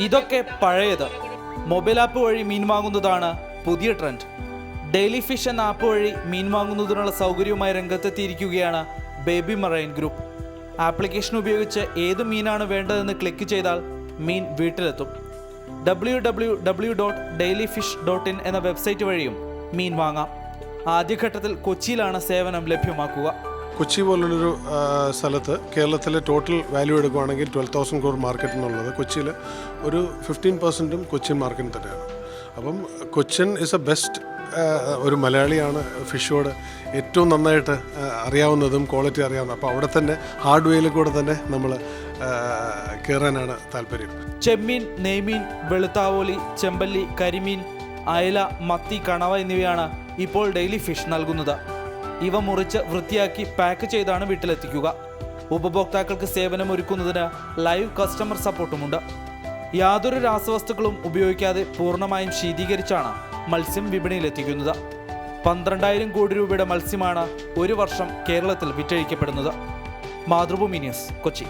ഇതൊക്കെ പഴയത്. Mobile app വഴി മീൻ വാങ്ങുന്നതാണ് പുതിയ ട്രെൻഡ്. ഡെയിലി ഫിഷ് എന്ന ആപ്പ് വഴി മീൻ വാങ്ങുന്നതിനുള്ള സൗകര്യവുമായി രംഗത്തെത്തിയിരിക്കുകയാണ് ബേബി മറൈൻ ഗ്രൂപ്പ്. ആപ്ലിക്കേഷൻ ഉപയോഗിച്ച് ഏത് മീനാണ് വേണ്ടതെന്ന് ക്ലിക്ക് ചെയ്താൽ മീൻ വീട്ടിലെത്തും. www.dailyfish.in എന്ന വെബ്സൈറ്റ് വഴിയും മീൻ വാങ്ങാം. ആദ്യഘട്ടത്തിൽ കൊച്ചിയിലാണ് സേവനം ലഭ്യമാക്കുക. കൊച്ചി പോലുള്ളൊരു സ്ഥലത്ത് കേരളത്തിലെ ടോട്ടൽ വാല്യൂ എടുക്കുകയാണെങ്കിൽ 12,000 crore മാർക്കറ്റ് എന്നുള്ളത് കൊച്ചിയിൽ ഒരു 15% കൊച്ചിൻ മാർക്കറ്റ് തന്നെയാണ്. അപ്പം കൊച്ചിൻ ഇസ് എ ബെസ്റ്റ്. ഒരു മലയാളിയാണ് ഫിഷോട് ഏറ്റവും നന്നായിട്ട് അറിയാവുന്നതും ക്വാളിറ്റി അറിയാവുന്നത്. അപ്പോൾ അവിടെ തന്നെ ഹാർഡ് വേയിൽ കൂടെ തന്നെ നമ്മൾ കയറാനാണ് താല്പര്യം. ചെമ്മീൻ, നെയ്മീൻ, വെളുത്താവോലി, ചെമ്പല്ലി, കരിമീൻ, അയല, മത്തി, കണവ എന്നിവയാണ് ഇപ്പോൾ ഡെയിലി ഫിഷ് നൽകുന്നത്. ഇവ മുറിച്ച് വൃത്തിയാക്കി പാക്ക് ചെയ്താണ് വീട്ടിലെത്തിക്കുക. ഉപഭോക്താക്കൾക്ക് സേവനമൊരുക്കുന്നതിന് ലൈവ് കസ്റ്റമർ സപ്പോർട്ടുമുണ്ട്. യാതൊരു രാസവസ്തുക്കളും ഉപയോഗിക്കാതെ പൂർണ്ണമായും ശീതീകരിച്ചാണ് മത്സ്യം വിപണിയിലെത്തിക്കുന്നത്. 12,000 കോടി രൂപയുടെ മത്സ്യമാണ് ഒരു വർഷം കേരളത്തിൽ വിറ്റഴിക്കപ്പെടുന്നത്. മാതൃഭൂമി ന്യൂസ്, കൊച്ചി.